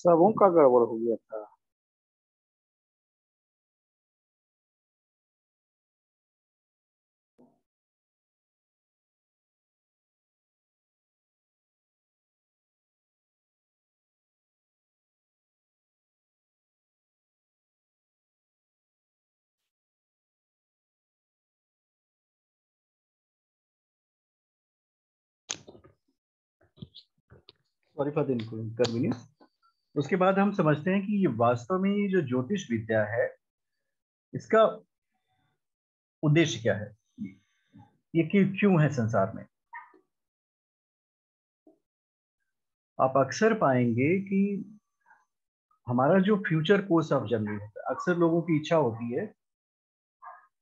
सबों का गड़बड़ हो गया था। Sorry for the inconvenience. उसके बाद हम समझते हैं कि ये वास्तव में ये जो ज्योतिष विद्या है, इसका उद्देश्य क्या है, ये क्यों है संसार में। आप अक्सर पाएंगे कि हमारा जो फ्यूचर कोर्स ऑफ जर्नी है, अक्सर लोगों की इच्छा होती है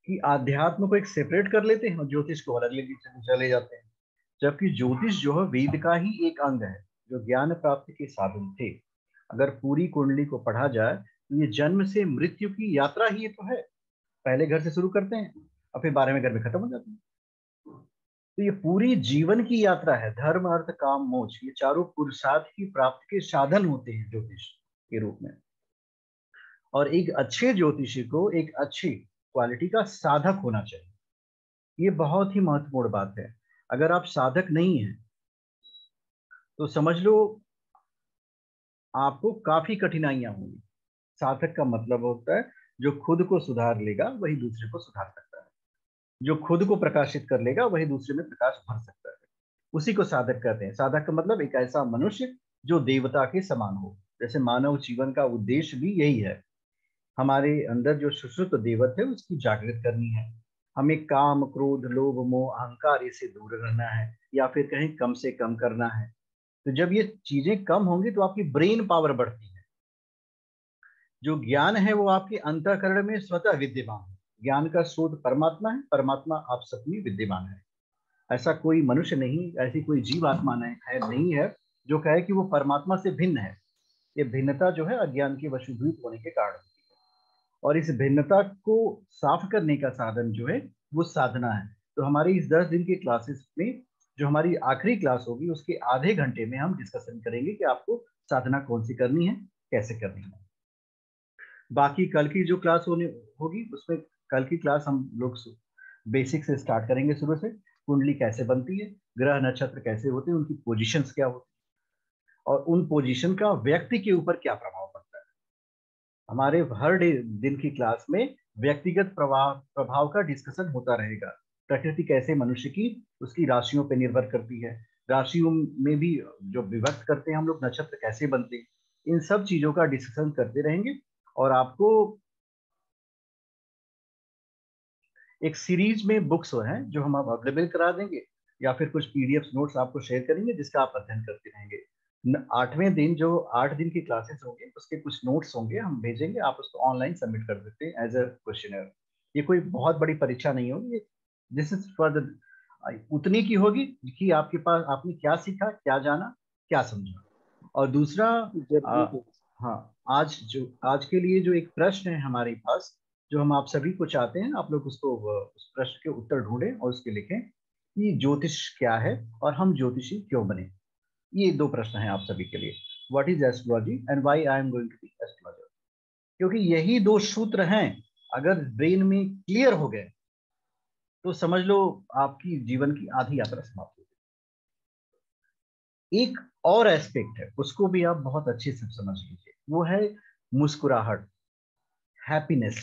कि आध्यात्म को एक सेपरेट कर लेते हैं और ज्योतिष को अलग लेके चले जाते हैं, जबकि ज्योतिष जो है वेद का ही एक अंग है, जो ज्ञान प्राप्ति के साधन थे। अगर पूरी कुंडली को पढ़ा जाए तो ये जन्म से मृत्यु की यात्रा ही ये तो है। पहले घर से शुरू करते हैं और फिर 12वें घर में खत्म हो जाते हैं। तो ये पूरी जीवन की यात्रा है। धर्म अर्थ काम मोक्ष, ये चारों पुरुषार्थ की प्राप्ति के साधन होते हैं ज्योतिष के रूप में। और एक अच्छे ज्योतिषी को एक अच्छी क्वालिटी का साधक होना चाहिए। ये बहुत ही महत्वपूर्ण बात है। अगर आप साधक नहीं हैं तो समझ लो आपको काफी कठिनाइयां होंगी। साधक का मतलब होता है जो खुद को सुधार लेगा वही दूसरे को सुधार सकता है, जो खुद को प्रकाशित कर लेगा वही दूसरे में प्रकाश भर सकता है। उसी को साधक कहते हैं। साधक का मतलब एक ऐसा मनुष्य जो देवता के समान हो। जैसे मानव जीवन का उद्देश्य भी यही है, हमारे अंदर जो सुषुप्त देवत है उसकी जागृत करनी है। हमें काम क्रोध लोभ मोह अहंकार इससे दूर रहना है, या फिर कहीं कम से कम करना है। तो जब ये चीजें कम होंगी तो आपकी ब्रेन पावर बढ़ती है। जो ज्ञान है वो आपके अंतःकरण में स्वतः विद्यमान है। ज्ञान का स्रोत परमात्मा है, परमात्मा आप सब में विद्यमान है। ऐसा कोई मनुष्य नहीं, ऐसी कोई जीव आत्मा नहीं है जो कहे कि वो परमात्मा से भिन्न है। ये भिन्नता जो है अज्ञान के वशीभूत होने के कारण होती है। और इस भिन्नता को साफ करने का साधन जो है वो साधना है। तो हमारी इस 10 दिन की क्लासेस में जो हमारी आखिरी क्लास होगी उसके आधे घंटे में हम डिस्कशन करेंगे कि आपको साधना कौन सी करनी है, कैसे करनी है। बाकी कल की जो क्लास होगी उसमें कल की क्लास हम लोग बेसिक से स्टार्ट करेंगे, शुरू से कुंडली कैसे बनती है, ग्रह नक्षत्र कैसे होते हैं, उनकी पोजीशंस क्या होती है और उन पोजीशन का व्यक्ति के ऊपर क्या प्रभाव पड़ता है। हमारे हर दिन की क्लास में व्यक्तिगत प्रभाव का डिस्कशन होता रहेगा। प्रकृति कैसे मनुष्य की उसकी राशियों पर निर्भर करती है, राशियों में भी जो विभक्त करते हैं हम लोग, नक्षत्र कैसे बनते हैं, इन सब चीजों का डिस्कशन करते रहेंगे। और आपको एक सीरीज में बुक्स हैं जो हम आप अवेलेबल करा देंगे, या फिर कुछ पीडीएफ नोट्स आपको शेयर करेंगे जिसका आप अध्ययन करते रहेंगे। 8वें दिन जो 8 दिन की क्लासेस होंगे उसके कुछ नोट्स होंगे, हम भेजेंगे, आप उसको ऑनलाइन सबमिट कर देते हैं एज अ क्वेश्चनर। ये कोई बहुत बड़ी परीक्षा नहीं होगी, दिस इज फॉर द उतनी की होगी कि आपके पास आपने क्या सीखा, क्या जाना, क्या समझा। और दूसरा जर्नी के। हाँ, आज के लिए जो एक प्रश्न है हमारे पास, जो हम आप सभी को चाहते हैं आप लोग उसको उस प्रश्न के उत्तर ढूंढें और उसके लिखें कि ज्योतिष क्या है और हम ज्योतिषी क्यों बने। ये 2 प्रश्न हैं आप सभी के लिए। What is astrology and why I am going to be astrologer. क्योंकि यही 2 सूत्र हैं, अगर ब्रेन में क्लियर हो गए तो समझ लो आपकी जीवन की आधी यात्रा समाप्त हो गई। एक और एस्पेक्ट है, उसको भी आप बहुत अच्छे से समझ लीजिए, वो है मुस्कुराहट, हैप्पीनेस।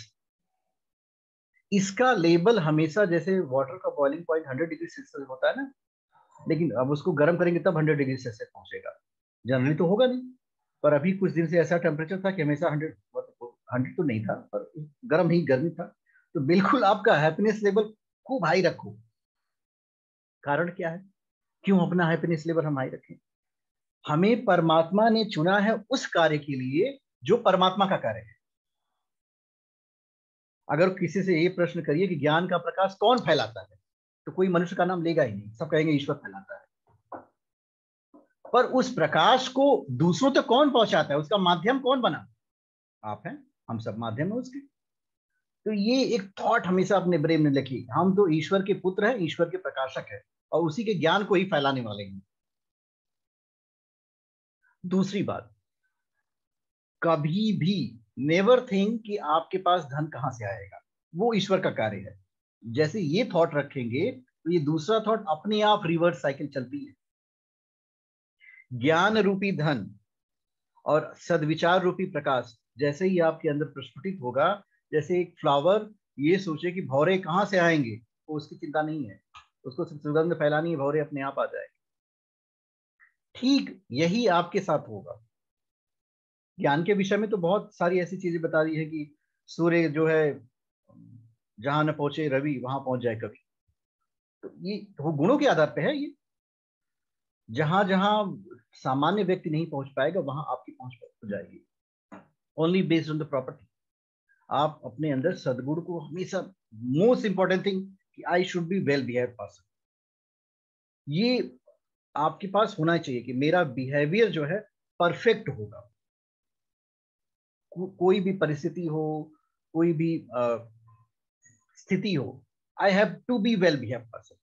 इसका लेबल हमेशा, जैसे वाटर का बॉइलिंग पॉइंट 100 डिग्री सेल्सियस होता है ना, लेकिन अब उसको गर्म करेंगे तब 100 डिग्री सेल्सियस पहुंचेगा, जनरली तो होगा नहीं। पर अभी कुछ दिन से ऐसा टेम्परेचर था कि हमेशा 100 तो नहीं था, पर गर्म ही गर्मी था। तो बिल्कुल आपका हैप्पीनेस लेवल खूब हाई रखो। कारण क्या है, क्यों अपना हैप्पीनेस लेवल हम हाई रखें? हमें परमात्मा ने चुना है उस कार्य के लिए जो परमात्मा का कार्य है। अगर किसी से ये प्रश्न करिए कि ज्ञान का प्रकाश कौन फैलाता है, तो कोई मनुष्य का नाम लेगा ही नहीं, सब कहेंगे ईश्वर फैलाता है। पर उस प्रकाश को दूसरों तक कौन पहुंचाता है, उसका माध्यम कौन बना? आप हैं, हम सब माध्यम है उसके। तो ये एक थॉट हमेशा अपने ब्रेन में रखिए, हम तो ईश्वर के पुत्र हैं, ईश्वर के प्रकाशक है, और उसी के ज्ञान को ही फैलाने वाले हैं। दूसरी बात, कभी भी नेवर थिंक कि आपके पास धन कहां से आएगा, वो ईश्वर का कार्य है। जैसे ये थॉट रखेंगे तो ये दूसरा थॉट अपने आप रिवर्स साइकिल चलती है। ज्ञान रूपी धन और सदविचार रूपी प्रकाश जैसे ही आपके अंदर प्रस्फुटित होगा, जैसे एक फ्लावर ये सोचे कि भौरे कहां से आएंगे, तो उसकी चिंता नहीं है, उसको सिर्फ सुगंध फैलानी है, भौरे अपने आप आ जाएंगे। ठीक यही आपके साथ होगा। ज्ञान के विषय में तो बहुत सारी ऐसी चीजें बता दी है कि सूर्य जो है जहां न पहुंचे रवि वहां पहुंच जाए कभी। तो ये वो गुणों के आधार पे है। ये जहां जहां सामान्य व्यक्ति नहीं पहुंच पाएगा वहां आपकी पहुंच हो जाएगी, only based on the property. आप अपने अंदर सद्गुण को हमेशा, मोस्ट इंपॉर्टेंट थिंग कि I should be well behave person, ये आपके पास होना चाहिए कि मेरा बिहेवियर जो है परफेक्ट होगा। कोई भी परिस्थिति हो, कोई भी स्थिति हो, I have to be well behave person.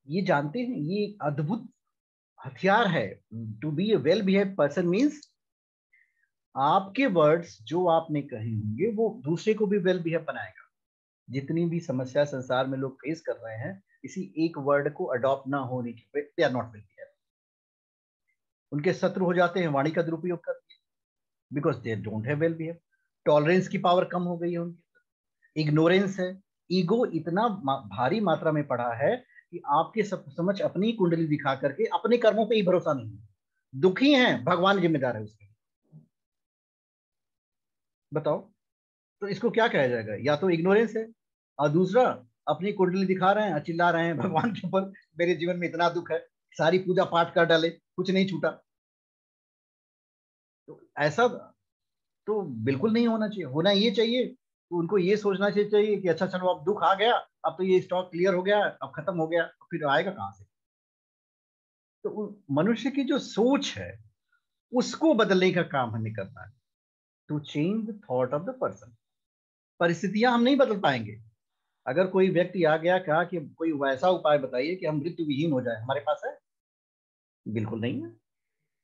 ये जानते हैं, ये अद्भुत हथियार है। To be a well behave person means आपके वर्ड्स जो आपने कहे होंगे वो दूसरे को भी वेल बिहेव बनाएगा। जितनी भी समस्या संसार में लोग फेस कर रहे हैं, इसी एक वर्ड को अडॉप्ट ना होने की वजह they are not well behave. उनके शत्रु हो जाते हैं वाणी का दुरुपयोग करके, because they don't have well behave. Tolerance की पावर कम हो गई है उनकी, इग्नोरेंस है, ईगो इतना भारी मात्रा में पड़ा है कि आपके समझ अपनी कुंडली दिखा करके अपने कर्मों पे ही भरोसा नहीं है। दुखी हैं, भगवान जिम्मेदार है उसके। बताओ, तो इसको क्या कहा जाएगा? या तो इग्नोरेंस है, और दूसरा अपनी कुंडली दिखा रहे हैं, चिल्ला रहे हैं भगवान के ऊपर, मेरे जीवन में इतना दुख है, सारी पूजा पाठ कर डाले, कुछ नहीं छूटा। तो ऐसा तो बिल्कुल नहीं होना चाहिए। होना ये चाहिए तो उनको ये सोचना चाहिए कि अच्छा चलो अब दुख आ गया, अब तो ये स्टॉक क्लियर हो गया, अब खत्म हो गया, फिर आएगा कहां से? तो मनुष्य की जो सोच है उसको बदलने का काम हमें करना है, to change the thought of the person. परिस्थितियां हम नहीं बदल पाएंगे। अगर कोई व्यक्ति आ गया, कहा कि कोई वैसा उपाय बताइए कि हम मृत्यु विहीन हो जाए, हमारे पास है? बिल्कुल नहीं है।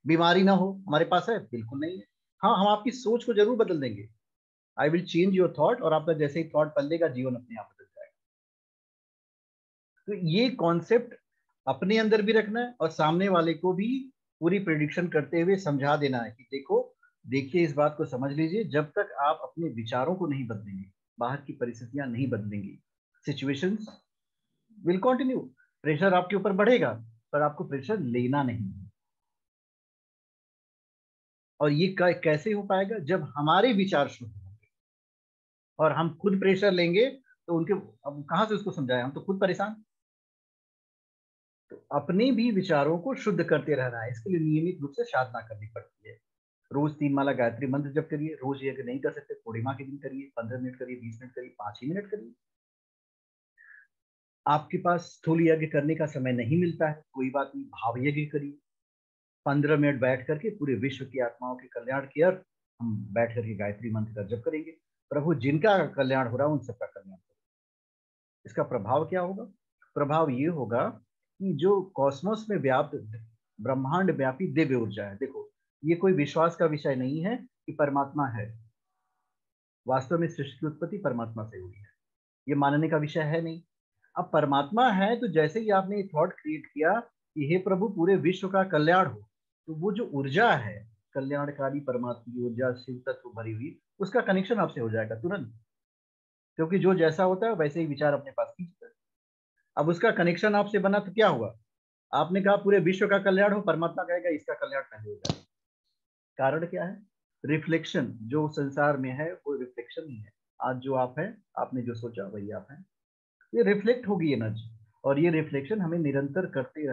बीमारी ना हो, हमारे पास है? बिल्कुल नहीं है। हाँ, हम आपकी सोच को जरूर बदल देंगे। I will change your thought, और आपका जैसे ही थॉट बदलेगा जीवन अपने आप बदल जाएगा। तो ये कॉन्सेप्ट अपने अंदर भी रखना है और सामने वाले को भी पूरी प्रेडिक्शन करते हुए समझा देना है कि देखो, देखिए, इस बात को समझ लीजिए, जब तक आप अपने विचारों को नहीं बदलेंगे, बाहर की परिस्थितियां नहीं बदलेंगी, सिचुएशंस विल कंटिन्यू। प्रेशर आपके ऊपर बढ़ेगा, पर आपको प्रेशर लेना नहीं है। और ये कैसे हो पाएगा? जब हमारे विचार शुद्ध होंगे। और हम खुद प्रेशर लेंगे तो उनके, अब कहां से उसको समझाएं, हम तो खुद परेशान। तो अपने भी विचारों को शुद्ध करते रहना है, इसके लिए नियमित रूप से साधना करनी पड़ती है। रोज 3 माला गायत्री मंत्र जप करिए। रोज ये अगर नहीं कर सकते, पूर्णिमा के दिन करिए, 15 मिनट करिए, 20 मिनट करिए, 5 ही मिनट करिए। आपके पास स्थूल यज्ञ करने का समय नहीं मिलता है, कोई बात नहीं, भाव यज्ञ करिए। 15 मिनट बैठ करके पूरे विश्व की आत्माओं के कल्याण की अर्थ हम बैठ करके गायत्री मंत्र का जप करेंगे। प्रभु जिनका कल्याण हो रहा है उन सबका कल्याण हो। इसका प्रभाव क्या होगा? प्रभाव ये होगा कि जो कॉस्मोस में व्याप्त ब्रह्मांड व्यापी दिव्य ऊर्जा है, देखो, ये कोई विश्वास का विषय नहीं है कि परमात्मा है। वास्तव में सृष्टि की उत्पत्ति परमात्मा से हुई है, ये मानने का विषय है नहीं। अब परमात्मा है तो जैसे ही आपने थॉट क्रिएट किया कि हे प्रभु पूरे विश्व का कल्याण हो, तो वो जो ऊर्जा है, कल्याणकारी परमात्मा की ऊर्जा, शिव तत्व भरी हुई, उसका कनेक्शन आपसे हो जाएगा तुरंत। क्योंकि जो जैसा होता है वैसे ही विचार अपने पास खींचता है। अब उसका कनेक्शन आपसे बना तो क्या हुआ? आपने कहा पूरे विश्व का कल्याण हो, परमात्मा कहेगा इसका कल्याण पहले हो जाएगा। कारण क्या है? रिफ्लेक्शन जो संसार में है वो रिफ्लेक्शन ही है। आज जो आप हैं, आपने जो सोचा वही आप हैं। ये रिफ्लेक्ट होगी एनर्जी, और ये रिफ्लेक्शन हमें निरंतर करते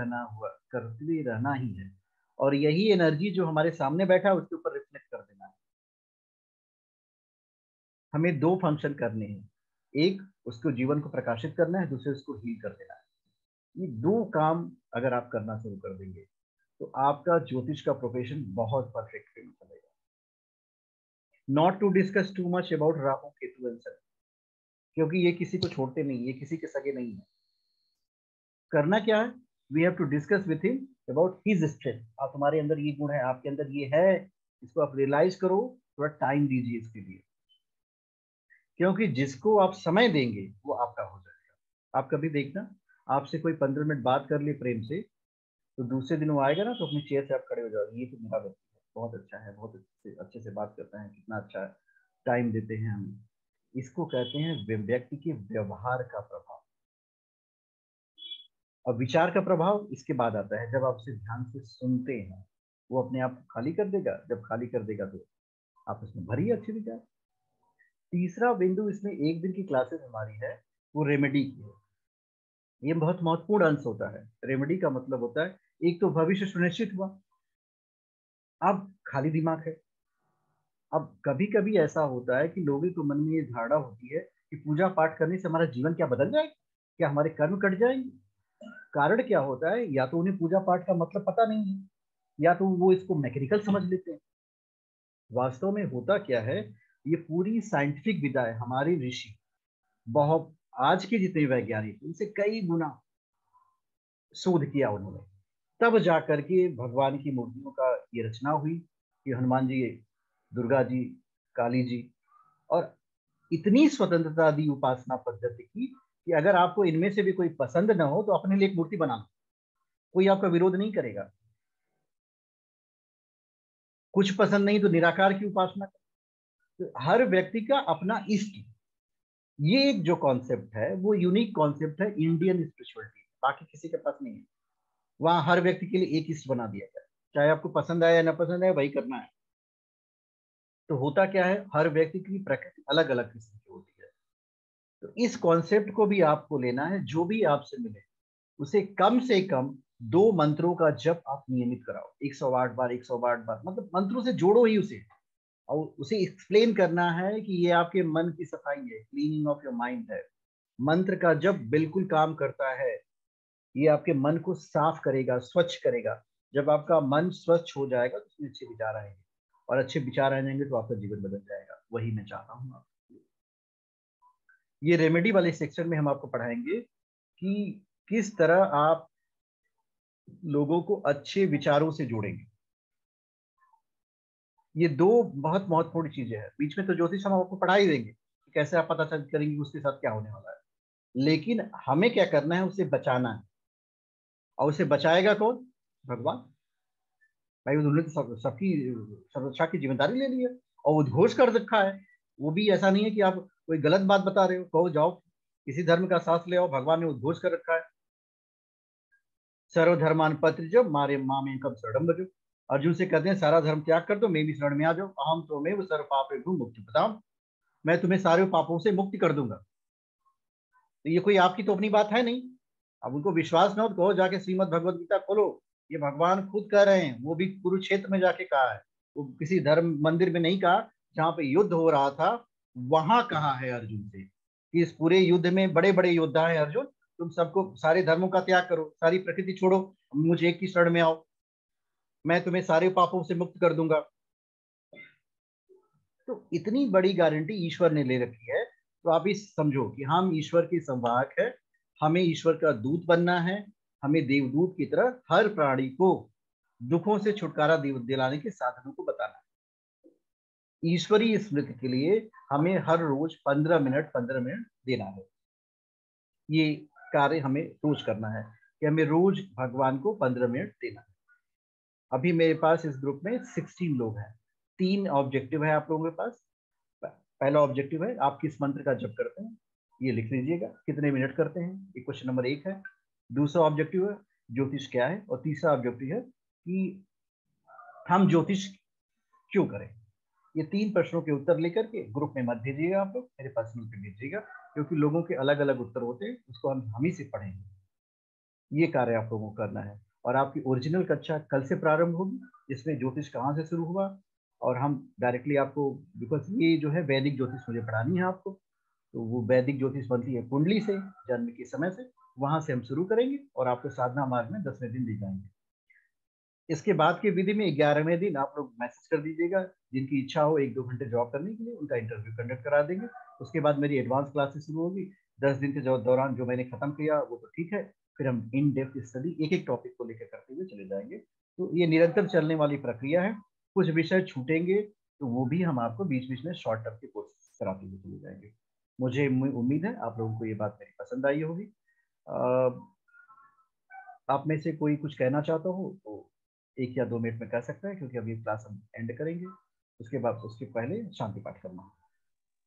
रहना ही है। और यही एनर्जी जो हमारे सामने बैठा है उसके ऊपर रिफ्लेक्ट कर देना है। हमें दो फंक्शन करने हैं, एक उसको जीवन को प्रकाशित करना है, दूसरे उसको हील कर देना है। ये दो काम अगर आप करना शुरू कर देंगे तो आपका ज्योतिष का प्रोफेशन बहुत परफेक्ट वे में चलेगा। Not to discuss too much about Rahu Ketu and sun, क्योंकि ये किसी को छोड़ते नहीं, ये किसी के सगे नहीं है। करना क्या है, we have to discuss with him about his strength. आप, तुम्हारे अंदर ये गुण है, आपके अंदर ये है, इसको आप रियलाइज करो, थोड़ा टाइम दीजिए इसके लिए, क्योंकि जिसको आप समय देंगे वो आपका हो जाएगा। आप कभी देखना, आपसे कोई 15 मिनट बात कर ले प्रेम से, तो दूसरे दिन वो आएगा ना, तो अपनी चेयर से आप खड़े हो जाओगे, ये तो मेरा व्यक्ति है, बहुत अच्छा है, बहुत अच्छे से बात करता है, कितना अच्छा टाइम देते हैं हम। इसको कहते हैं व्यक्ति के व्यवहार का प्रभाव। और विचार का प्रभाव इसके बाद आता है, जब आप उसे ध्यान से सुनते हैं, वो अपने आप खाली कर देगा। जब खाली कर देगा तो आप उसमें भरिए अच्छे विचार। तीसरा बिंदु इसमें एक दिन की क्लासेस हमारी है, वो रेमेडी की है। ये बहुत महत्वपूर्ण अंश होता है। रेमेडी का मतलब होता है, एक तो भविष्य सुनिश्चित हुआ, अब खाली दिमाग है। अब कभी कभी ऐसा होता है कि लोगों के मन में ये धारणा होती है कि पूजा पाठ करने से हमारा जीवन क्या बदल जाएगा, क्या हमारे कर्म कट जाएंगे। कारण क्या होता है, या तो उन्हें पूजा पाठ का मतलब पता नहीं है, या तो वो इसको मैकेनिकल समझ लेते हैं। वास्तव में होता क्या है, ये पूरी साइंटिफिक विधा है। हमारे ऋषि, बहुत आज के जितने वैज्ञानिक, उनसे कई गुना शोध किया उन्होंने, तब जाकर के भगवान की मूर्तियों का ये रचना हुई कि हनुमान जी, दुर्गा जी, काली जी। और इतनी स्वतंत्रता दी उपासना पद्धति की कि अगर आपको इनमें से भी कोई पसंद न हो तो अपने लिए एक मूर्ति बना लो, कोई आपका विरोध नहीं करेगा। कुछ पसंद नहीं तो निराकार की उपासना करो। तो हर व्यक्ति का अपना इष्ट, ये एक जो कॉन्सेप्ट है वो यूनिक कॉन्सेप्ट है इंडियन स्पिरिचुअलिटी, बाकी किसी के पास नहीं है। वहां हर व्यक्ति के लिए एक इष्ट बना दिया गया, चाहे आपको पसंद आए या ना पसंद आए, वही करना है। तो होता क्या है, हर व्यक्ति की प्रकृति अलग अलग किस्म की होती है। तो इस कॉन्सेप्ट को भी आपको लेना है, जो भी आपसे मिले उसे कम से कम 2 मंत्रों का जप आप नियमित कराओ, 108 बार, 108 बार, मतलब मंत्रों से जोड़ो ही उसे। और उसे एक्सप्लेन करना है कि ये आपके मन की सफाई है, क्लीनिंग ऑफ योर माइंड है। मंत्र का जप बिल्कुल काम करता है, ये आपके मन को साफ करेगा, स्वच्छ करेगा। जब आपका मन स्वच्छ हो जाएगा तो उसमें अच्छे विचार आएंगे, और अच्छे विचार आ जाएंगे तो आपका जीवन बदल जाएगा। वही मैं चाहता हूँ। ये रेमेडी वाले सेक्शन में हम आपको पढ़ाएंगे कि किस तरह आप लोगों को अच्छे विचारों से जोड़ेंगे। ये दो बहुत महत्वपूर्ण चीजें हैं। बीच में तो ज्योतिष हम आपको पढ़ा ही देंगे कि कैसे आप पता चल करेंगे उसके साथ क्या होने वाला है, लेकिन हमें क्या करना है, उसे बचाना है। और उसे बचाएगा कौन, भगवान। भाई उन्होंने तो सबकी सुरक्षा की जिम्मेदारी ले ली है, और उद्घोष कर रखा है। वो भी ऐसा नहीं है कि आप कोई गलत बात बता रहे हो, कहो जाओ किसी धर्म का साथ ले आओ, भगवान ने उद्घोष कर रखा है, सर्वधर्मान परित्यज्य मारे मामेकम शरणम व्रज। अर्जुन से कहते हैं सारा धर्म त्याग कर दो, मैं भी शरण में आ जाओ, अहम त्वमेव सर्व पापेभ्यो मुक्ति प्रदाम। मैं तुम्हें सारे पापों से मुक्ति कर दूंगा। तो ये कोई आपकी तो अपनी बात है नहीं। अब उनको विश्वास ना हो तो कहो जाके श्रीमद भगवद गीता खोलो, ये भगवान खुद कह रहे हैं। वो भी कुरुक्षेत्र में जाके कहा है, वो किसी धर्म मंदिर में नहीं कहा, जहाँ पे युद्ध हो रहा था वहां कहा है अर्जुन से कि इस पूरे युद्ध में बड़े बड़े योद्धा है अर्जुन, तुम सबको सारे धर्मों का त्याग करो, सारी प्रकृति छोड़ो, मुझे एक की शरण में आओ, मैं तुम्हें सारे पापों से मुक्त कर दूंगा। तो इतनी बड़ी गारंटी ईश्वर ने ले रखी है, तो आप इस समझो कि हम ईश्वर के संवाहक है, हमें ईश्वर का दूत बनना है। हमें देवदूत की तरह हर प्राणी को दुखों से छुटकारा दिलाने के साधनों को बताना है। ईश्वरीय स्मृति के लिए हमें हर रोज 15 मिनट देना है। ये कार्य हमें रोज करना है कि हमें रोज भगवान को 15 मिनट देना है। अभी मेरे पास इस ग्रुप में 16 लोग हैं। 3 ऑब्जेक्टिव है आप लोगों के पास। पहला ऑब्जेक्टिव है आप किस मंत्र का जप करते हैं, ये लिख लीजिएगा, कितने मिनट करते हैं, ये क्वेश्चन नंबर 1 है। दूसरा ऑब्जेक्टिव है ज्योतिष क्या है, और तीसरा ऑब्जेक्टिव है कि हम ज्योतिष क्यों करें। ये 3 प्रश्नों के उत्तर लेकर के ग्रुप में मत भेजिएगा, आप लोग मेरे पर्सनल पे भेजिएगा, क्योंकि लोगों के अलग अलग उत्तर होते हैं, उसको हम ही से पढ़ेंगे। ये कार्य आप लोगों को करना है। और आपकी ओरिजिनल कक्षा कल से प्रारंभ होगी, जिसमें ज्योतिष कहाँ से शुरू हुआ, और हम डायरेक्टली आपको, बिकॉज ये जो है वैदिक ज्योतिष मुझे पढ़ानी है आपको, तो वो वैदिक ज्योतिष बनती है कुंडली से, जन्म के समय से, वहां से हम शुरू करेंगे और आपको साधना मार्ग में 10वें दिन ले जाएंगे। इसके बाद के विधि में 11वें दिन आप लोग मैसेज कर दीजिएगा, जिनकी इच्छा हो 1-2 घंटे जॉब करने के लिए, उनका इंटरव्यू कंडक्ट करा देंगे। उसके बाद मेरी एडवांस क्लासेस शुरू होगी 10 दिन के दौरान। जो मैंने खत्म किया वो तो ठीक है, फिर हम इन डेप्थ स्टडी एक एक टॉपिक को लेकर करते हुए चले जाएंगे। तो ये निरंतर चलने वाली प्रक्रिया है। कुछ विषय छूटेंगे तो वो भी हम आपको बीच बीच में शॉर्ट टर्म के कोर्स कराते हुए चले जाएंगे। मुझे उम्मीद है आप लोगों को ये बात मेरी पसंद आई होगी। आप में से कोई कुछ कहना चाहता हो तो 1 या 2 मिनट में कह सकता है, क्योंकि अभी क्लास हम एंड करेंगे, उसके बाद उसके पहले शांति पाठ करना।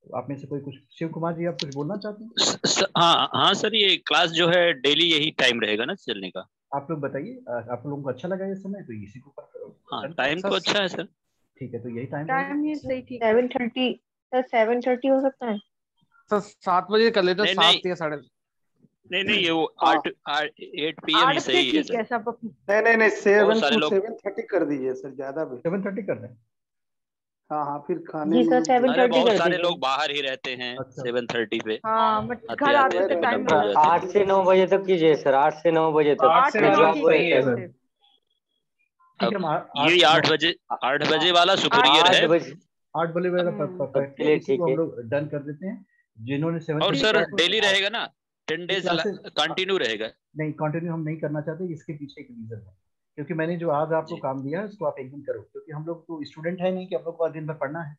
तो आप में से कोई कुछ, शिव कुमार जी आप कुछ बोलना चाहते हैं? हाँ हाँ सर, ये क्लास जो है डेली यही टाइम रहेगा ना चलने का? आप लोग बताइए, आप लोगों को अच्छा लगा ये समय, तो इसी को हाँ, टाइम तो अच्छा है सर। ठीक है, तो यही टाइम ये सही ठीक 7:30 सर, 7:30 हो सकता है सर 7 बजे कर लेते हैं, 7 या साढ़े। नहीं ये वो 8 PM ही सही है सर। सब नहीं 7 सारे to लोग 7:30 कर दीजिए सर, ज्यादा भी। 7:30 कर दें? हाँ फिर खाने जी सर, 7:30 बहुत कर सारे दीजिए। लोग बाहर ही रहते हैं। अच्छा। 7:30 पे हाँ बट आते घर आते आते थे टाइम लंबे हो जाते हैं। 8 से 9 बजे तक कीजिए सर, 8 से 9 बजे तक। 8 से 9 ठीक है सर। ठीक है, हम ये 8 बजे वाला सुपीरियर 8 है। बजे 8 बजे वाला परफेक्ट है, चलिए इसी को ठीक हम है। लोग डन कर देते हैं। जिन्होंने 7 और सर डेली रहेगा ना, 10 डेज क्लासेस कंटिन्यू रहेगा? नहीं, कंटिन्यू हम नहीं करना चाहते। इसके पीछे एक रीजन है, क्योंकि मैंने जो आज आपको काम दिया है उसको आप एक दिन करो, क्योंकि हम लोग तो स्टूडेंट है नहीं कि हम लोग को दिन भर पढ़ना है।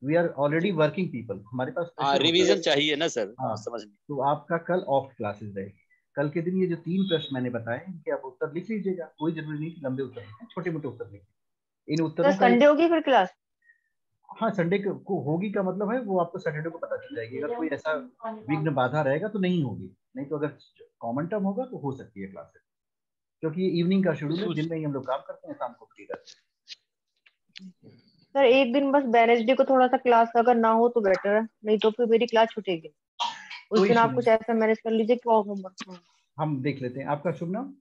We are already working people, हमारे पास रिवीजन चाहिए ना सर। हाँ, समझ में। तो आपका कल ऑफ क्लासेस रहेगी। कल के दिन ये जो 3 प्रश्न मैंने बताए इनके आप उत्तर लिख लीजिएगा। कोई जरूरी नहीं कि लंबे उत्तर लिखें, छोटे मोटे उत्तर लिखें। इन सर उत्तरों का संडे होगी फिर क्लास? हाँ, संडे को होगी का मतलब है वो आपको सैटरडे को पता चल जाएगी। अगर कोई ऐसा विघ्न बाधा रहेगा तो नहीं होगी, नहीं तो अगर कॉमन टर्म होगा तो हो सकती है क्लासेस, क्योंकि ये इवनिंग का शेड्यूल है, दिन में ही हम लोग काम करते हैं, शाम को फ्री रहते हैं। सर एक दिन बस वेडनेसडे को थोड़ा सा क्लास अगर ना हो तो बेटर है, नहीं तो फिर मेरी क्लास छूटेगी। उस कोई दिन आप इशू कुछ नहीं, ऐसा मैनेज कर लीजिए कि ऑफ होमवर्क। हम देख लेते हैं। आपका शुभ नाम?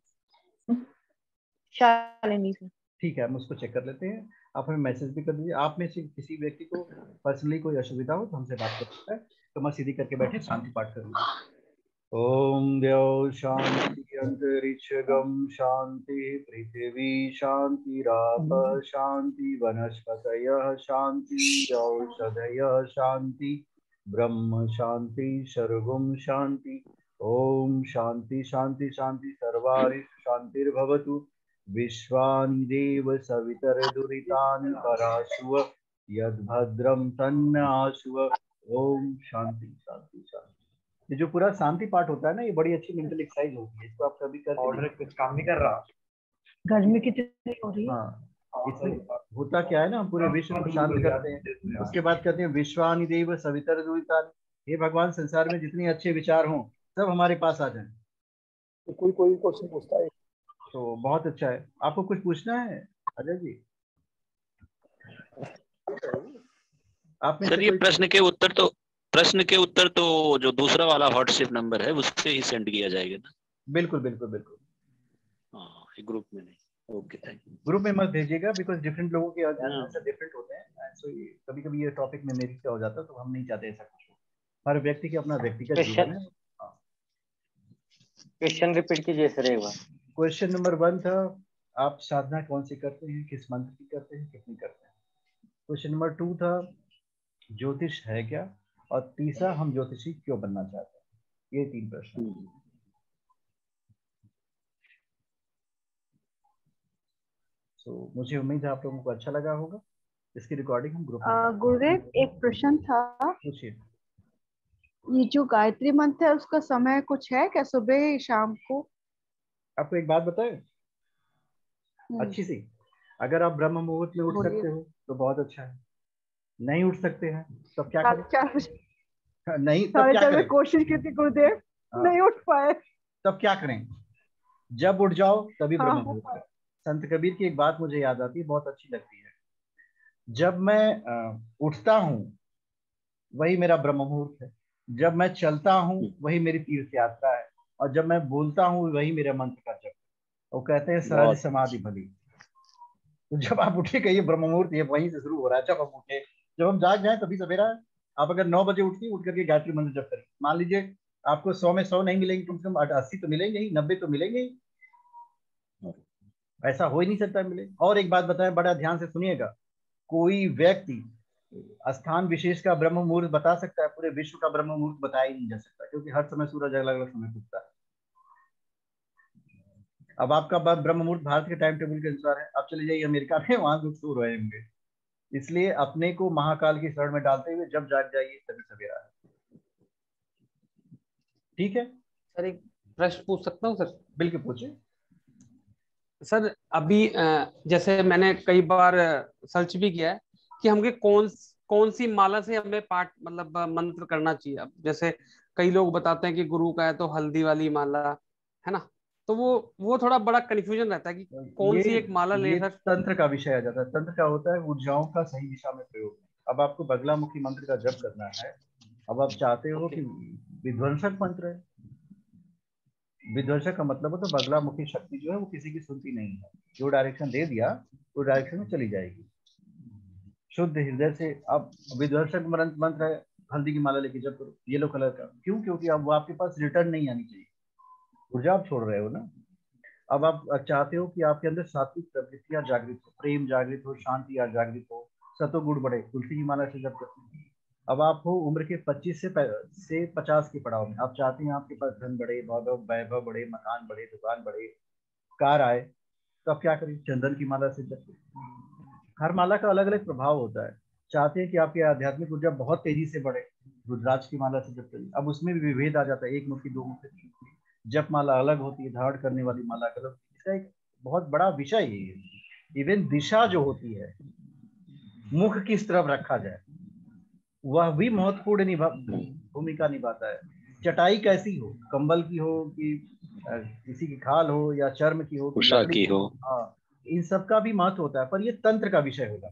शालिनी सर। ठीक है, हम उसको चेक कर लेते हैं। आप हमें मैसेज भी कर दीजिए। आप में से किसी व्यक्ति को पर्सनली कोई असुविधा हो तो हमसे बात कर सकता है। तो मैं सीधी करके बैठे शांति पाठ करूंगा। ओम द्यौ शांति अंतरिक्षगम शांति पृथ्वी शांतिराप शांति वनस्पतयः शांति औषधयः शांति ब्रह्म शांति सर्वं शांति। ओम शांति शांति शांति सर्वारिषु शांतिर्भवतु। विश्वानि देव सवितर्दुरितानि पराशुव यद्भद्रं तन्नाशुव। ओम शांति शांति शांति। ये जो पूरा शांति पाठ होता है ना, ये बड़ी अच्छी मेंटल एक्सरसाइज होती है। इसको आप कभी करके ऑर्डर कुछ काम नहीं कर रहा। गर्मी कितनी हो रही है। हाँ, इसमें होता क्या है ना, हम पूरे विश्व को शांत करते हैं, उसके बाद कहते हैं विश्वानि देव सवितर्दुरितानि। हे भगवान, संसार में जितने अच्छे विचार हों सब हमारे पास आ जाएं। तो कोई क्वेश्चन पूछता है तो बहुत अच्छा है। आपको कुछ पूछना है अजय जी? आप में सर से ये कोई प्रश्न के उत्तर तो जो दूसरा वाला व्हाट्सएप नंबर है उससे ही सेंड किया जाएगा ना? बिल्कुल बिल्कुल बिल्कुल। हाँ, ग्रुप में नहीं। Okay, thank you. ग्रुप में मत भेजिएगा, बिकॉज डिफरेंट लोगों के आंसर डिफरेंट होते हैं। सो कभी कभी ये टॉपिक में मेरी क्या हो जाता है, तो हम नहीं चाहते ऐसा कुछ हो। हर व्यक्ति के अपना व्यक्तिगत जीवन है। क्वेश्चन रिपीट कीजिए सर एक बार। क्वेश्चन नंबर 1 था, आप साधना कौन सी करते हैं, किस मंत्र की करते हैं, कितनी करते हैं। क्वेश्चन नंबर 2 था ज्योतिष है क्या, और तीसरा हम ज्योतिषी क्यों बनना चाहते हैं। ये 3 प्रश्न। तो मुझे उम्मीद है आप लोगों को अच्छा लगा होगा। इसकी रिकॉर्डिंग हम ग्रुप में गुरुदेव एक प्रश्न था, पूछिए। ये जो गायत्री मंत्र है उसका समय कुछ है क्या, सुबह या शाम को? आपको एक बात बताएं अच्छी सी, अगर आप ब्रह्म मुहूर्त में उठ सकते हो तो बहुत अच्छा है। नहीं उठ सकते हैं तब क्या करें? 4:30 नहीं तब क्या करें? कोशिश की थी गुरुदेव, नहीं उठ पाए। तब क्या करें? जब उठ जाओ तभी ब्रह्म हाँ। मुहूर्त है। संत कबीर की एक बात मुझे याद आती है, बहुत अच्छी लगती है। जब मैं उठता हूँ वही मेरा ब्रह्म मुहूर्त है, जब मैं चलता हूँ वही मेरी तीर्थ यात्रा है, और जब मैं बोलता हूँ वही मेरे मंत्र का जप है। वो कहते हैं सहज बहुत समाधि भली। तो जब आप उठे कहिए ब्रह्म मुहूर्त ये वहीं से शुरू हो रहा है। जब हम उठे, जब हम जाग जाए तभी सवेरा है। आप अगर 9 बजे उठिए, उठ करके गायत्री मंत्र जप करिए, मान लीजिए आपको 100 में 100 नहीं मिलेंगे, कम से कम 80 तो मिलेंगे ही, 90 तो मिलेंगे ही। ऐसा हो ही नहीं सकता मिले। और एक बात बताएं, बड़ा ध्यान से सुनिएगा, कोई व्यक्ति स्थान विशेष का ब्रह्म मुहूर्त बता सकता है? पूरे विश्व का ब्रह्म मुहूर्त बताया ही नहीं जा सकता, क्योंकि हर समय सूरज अलग अलग समय उगता है। अब आपका ब्रह्म मुहूर्त भारत के टाइम टेबल के अनुसार है, आप चले जाइए अमेरिका में, वहां लोग सो रहे होंगे। इसलिए अपने को महाकाल की शरण में डालते हुए जब जाग जाइए तभी सवेरा है। ठीक है सर एक प्रश्न पूछ सकता हूँ सर? बिल्कुल पूछिए। सर अभी जैसे मैंने कई बार सर्च भी किया है कि हमें कौन कौन सी माला से हमें पाठ मतलब मंत्र करना चाहिए। अब जैसे कई लोग बताते हैं कि गुरु का है तो हल्दी वाली माला है ना, तो वो थोड़ा बड़ा कन्फ्यूजन रहता है कि कौन ये सी एक माला ले ये सर। तंत्र का विषय आ जाता है। तंत्र का होता है ऊर्जाओं का सही दिशा में प्रयोग। अब आपको बगलामुखी मंत्र का जप करना है। अब आप चाहते हो कि विध्वंसक मंत्र है। विध्वंसक का मतलब होता है बगलामुखी शक्ति जो है वो किसी की सुनती नहीं है, जो डायरेक्शन दे दिया वो डायरेक्शन में चली जाएगी। शुद्ध हृदय से अब विध्वंसक मंत्र है, हल्दी की माला लेके जप करो येलो कलर का। क्यों? क्योंकि अब वो आपके पास रिटर्न नहीं आनी चाहिए, ऊर्जा आप छोड़ रहे हो ना। अब आप चाहते हो कि आपके अंदर सात्विक प्रवृत्तियां जागृत हो, प्रेम जागृत हो, शांति जागृत हो, सतोगुण बढ़े, तुलसी की माला से जप करते हैं। अब आप हो उम्र के 25 से 50 के पड़ाव में, आप चाहते हैं आपके पास धन बढ़े, वैभव बढ़े, मकान बढ़े, दुकान बढ़े, कार आए, तो आप क्या करें? चंदन की माला से जप करें। हर माला का अलग अलग प्रभाव होता है। चाहते हैं कि आपकी आध्यात्मिक ऊर्जा बहुत तेजी से बढ़े, रुद्राक्ष की माला से जप करिए। अब उसमें भी विभेद आ जाता है, एक मुखी, दो मुखी, तीन मुखी। जप माला अलग होती है, धारण करने वाली माला अलग होती है। इसका एक बहुत बड़ा विषय है। इवन दिशा जो होती है, मुख किस तरफ रखा जाए, वह भी महत्वपूर्ण भूमिका निभाता है। चटाई कैसी हो, कंबल की हो कि किसी की खाल हो, या चर्म की हो कि उषा लकड़ी की की हो। हो, हाँ, इन सब का भी महत्व होता है। पर ये तंत्र का विषय होगा।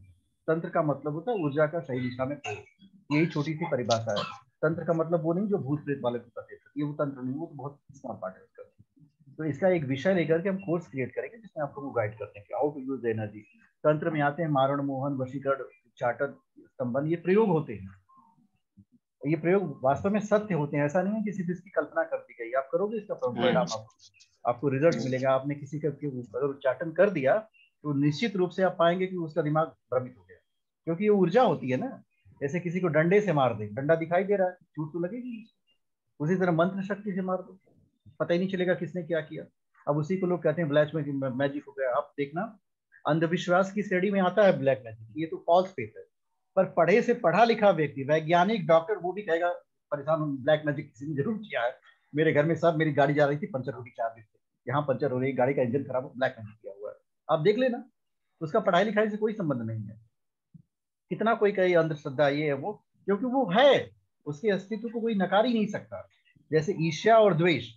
तंत्र का मतलब होता है ऊर्जा का सही दिशा में प्रयोग। यही छोटी सी परिभाषा है। तंत्र का मतलब वो नहीं जो भूत प्रेत वाले को कहते हैं, ये वो तंत्र नहीं, वो तो बहुत स्मॉल पार्ट है इसका। तो इसका एक विषय लेकर के हम कोर्स क्रिएट करेंगे जिसमें आपको गाइड करते हैं कि हाउ टू यूज एनर्जी। तंत्र में आते हैं मारण, मोहन, वशीकरण, चाटर, स्तंभन, ये प्रयोग होते हैं। ये प्रयोग वास्तव में सत्य होते हैं, ऐसा नहीं है कि सिर्फ इसकी कल्पना कर दी गई। आप करोगे इसका परिणाम आपको रिजल्ट मिलेगा। आपने किसी का अगर उच्चाटन कर दिया तो निश्चित रूप से आप पाएंगे कि उसका दिमाग भ्रमित हो गया, क्योंकि ये ऊर्जा होती है ना। जैसे किसी को डंडे से मार दे, डंडा दिखाई दे रहा है, चोट तो लगेगी। उसी तरह मंत्र शक्ति से मार दो, पता ही नहीं चलेगा किसने क्या किया। अब उसी को लोग कहते हैं ब्लैक मैजिक हो गया। आप देखना, अंधविश्वास की श्रेणी में आता है ब्लैक मैजिक, ये तो फॉल्स फेथ है। पर पढ़े से पढ़ा लिखा व्यक्ति, वैज्ञानिक, डॉक्टर, वो भी कहेगा परेशान हूँ, ब्लैक मैजिक किसी ने जरूर किया है। मेरे घर में सब, मेरी गाड़ी जा रही थी, पंचर हो गई 4 दिन से, यहाँ पंचर हो रही है, गाड़ी का इंजन खराब हो, ब्लैक मैजिक किया हुआ है। आप देख लेना, उसका पढ़ाई लिखाई से कोई संबंध नहीं है। कितना कोई कहे अंधश्रद्धा ये है वो, क्योंकि वो है, उसके अस्तित्व को कोई नकार ही नहीं सकता। जैसे ईर्ष्या और द्वेष,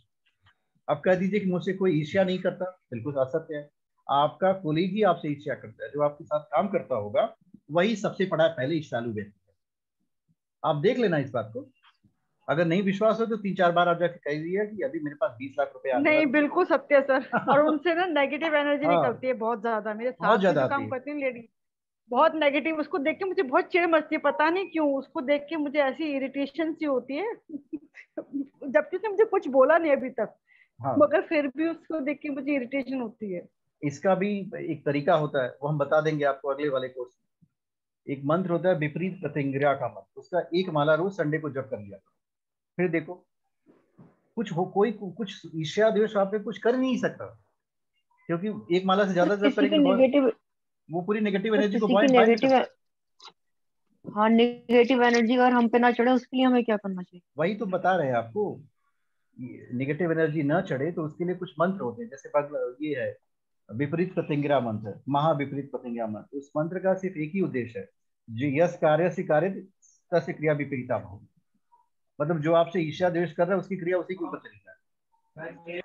अब कह दीजिए कि मुझसे कोई ईर्ष्या नहीं करता, बिल्कुल असत्य है। आपका कोलीग ही आपसे ईर्ष्या करता है, जो आपके साथ काम करता होगा वही सबसे बड़ा पहले ईर्ष्यालु व्यक्ति है। आप देख लेना इस बात को। अगर नहीं विश्वास हो तो 3-4 बार आप जाके कह दीजिए कि अभी मेरे पास 20 लाख रुपए आने नहीं, वाले। बिल्कुल सत्य सर। और उनसे ना नेगेटिव एनर्जी हाँ, निकलती है बहुत ज्यादा। मेरे बहुत साथ भी ज्यादा जो आती काम है। करती है लेडी, बहुत नेगेटिव, उसको देख के मुझे बहुत चिढ़ मचती है, पता नहीं क्यों। उसको देख के मुझे ऐसी इरिटेशन सी होती है जबकि उसने मुझे कुछ बोला नहीं अभी तक, हाँ, मगर फिर भी उसको देख के मुझे इरिटेशन होती है। इसका भी एक तरीका होता है, वो हम बता देंगे आपको अगले वाले कोर्स में। एक मंत्र होता है विपरीत प्रतिक्रिया का मंत्र, उसका एक माला रोज संडे को जप कर लिया, फिर देखो कुछ हो, कोई कुछ ईर्ष्या द्वेष आप पे कुछ कर नहीं सकता, क्योंकि एक माला से सर ज्यादा जप किसी करेंगे की तो बहुत, नेगेटिव वो पूरी नेगेटिव सर एनर्जी को किसी की बाइंड कर नेगेटिव, सकता हाँ नेगेटिव एनर्जी अगर हम पे ना चढ़े उसके लिए हमें क्या करना चाहिए? है। वही तो बता रहे हैं आपको, नेगेटिव एनर्जी न चढ़े तो उसके लिए कुछ मंत्र होते हैं। जैसे ये है विपरीत प्रतिक्रिया मंत्र, महाविपरीत प्रतिक्रिया मंत्र। उस मंत्र का सिर्फ एक ही उद्देश्य है, जो यस कार्य से कार्य तस्य क्रिया विपरीता भाव, मतलब जो आपसे ईर्ष्या द्वेष कर रहा है उसकी क्रिया उसी के ऊपर चली जाए।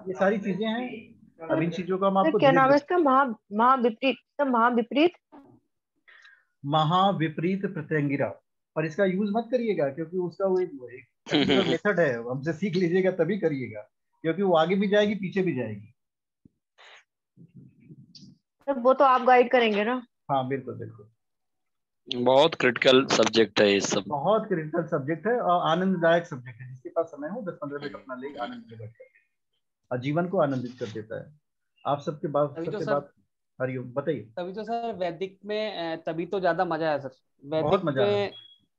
ये सारी चीजें हैं। अब इन चीजों को हम सर आपको क्या धीरे नाम है धीरे, इसका? महाविपरीत, सर महाविपरीत महाविपरीत प्रत्यंगिरा। और इसका यूज मत करिएगा क्योंकि उसका वो एक मेथड है, हमसे सीख लीजिएगा तभी करिएगा, क्योंकि वो आगे भी जाएगी पीछे भी जाएगी। सर वो तो आप गाइड करेंगे ना। हाँ बिल्कुल बिल्कुल, बहुत क्रिटिकल सब्जेक्ट है ये सब, बहुत क्रिटिकल सब्जेक्ट है और आनंददायक सब्जेक्ट है। जिसके पास समय हो 10-15 मिनट अपना ले आनंद में बैठ करके और जीवन को आनंदित कर देता है। आप सबके बात हरिओम बताइए। तभी तो सर वैदिक में तभी तो ज्यादा मजा है सर, बहुत वैदिक मजा है, में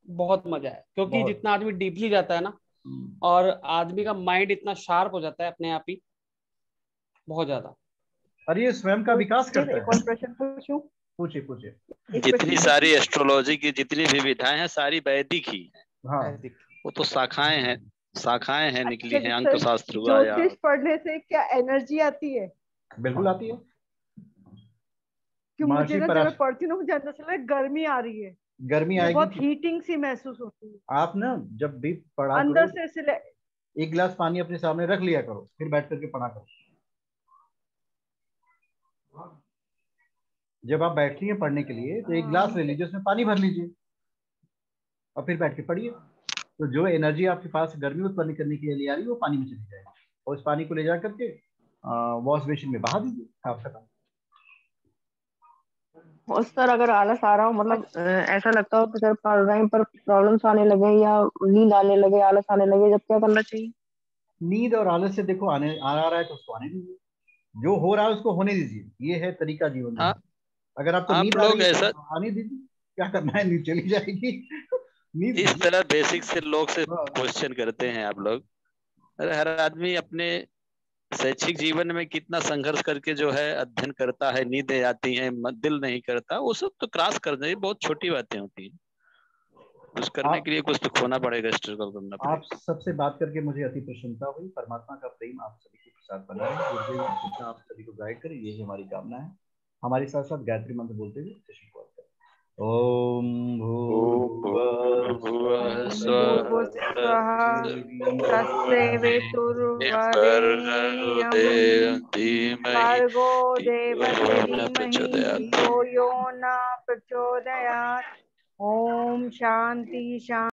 बहुत मजा है, क्योंकि बहुत। जितना आदमी डीपली जाता है ना, और आदमी का माइंड इतना शार्प हो जाता है अपने आप ही, बहुत ज्यादा। और ये स्वयं का विकास करता एक और है। प्रश्न पूछूं? पूछिए पूछिए। जितनी सारी एस्ट्रोलॉजी की जितनी भी विधाएं हैं सारी वैदिक ही है। हाँ वैदिक। वो तो शाखाएं हैं निकली हैं, अच्छा, अंक शास्त्र हुआ या ज्योतिष पढ़ने से क्या एनर्जी आती है? बिल्कुल आती है। कि मुझे महर्षि ना जब मैं पराशर, पढ़ती हूँ ना मुझे अंदर से लगे गर्मी आ रही है, गर्मी मुझे बहुत आएगी। हीटिंग सी महसूस होती है आप ना जब भी पढ़ा अंदर करो, से। एक गिलास पानी अपने सामने रख लिया करो, फिर बैठ करके पढ़ा करो। जब आप बैठती हैं पढ़ने के लिए तो एक गिलास ले लीजिए, उसमें पानी भर लीजिए और फिर बैठ के पढ़िए। तो जो एनर्जी आपके पास गर्मी उत्पन्न करने के लिए आ रही है वो पानी में चली जाएगी और उस पानी को ले जा करके वॉश बेसिन में बहा दीजिए, आप खत्म। और सर अगर आलस आ रहा हो, मतलब ऐसा लगता हो कि सर पढ़ रहे हैं पर प्रॉब्लम्स आने लगे या नींद आने लगे, आलस आने लगे, जब क्या करना चाहिए? नींद और आलस से देखो आने आ रहा है तो उसको आने दीजिए, जो हो रहा है उसको होने दीजिए। ये है तरीका जीवन में। अगर आपको आप नींद आ लोग रही है ऐसा तो आने दीजिए, क्या करना है, नींद चली जाएगी। नींद इस तरह बेसिक से लोग से हाँ। क्वेश्चन करते हैं आप लोग। अरे हर आदमी अपने शैक्षिक जीवन में कितना संघर्ष करके जो है अध्ययन करता है, नींदें आती हैं, दिल नहीं करता, वो सब तो क्रॉस करने बहुत छोटी बातें होती हैं। कुछ करने के लिए कुछ तो खोना पड़ेगा, स्ट्रगल करना आप पड़ेगा। सबसे बात करके मुझे अति प्रसन्नता हुई। परमात्मा का प्रेम आप सभी के साथ बना रहे, गुरुदेव कृष्ण आप सभी को गाइड करे, यही हमारी कामना है। हमारे साथ साथ गायत्री मंत्र बोलते हुए सेशन को करें। ओम भूर्भुवः तत्सवितुर्वरेण्यं धीमहि भर्गो देवस्य यो न धीमहि प्रचोदयात्। धियो यो न प्रचोदयात्। ओम शांति शांति।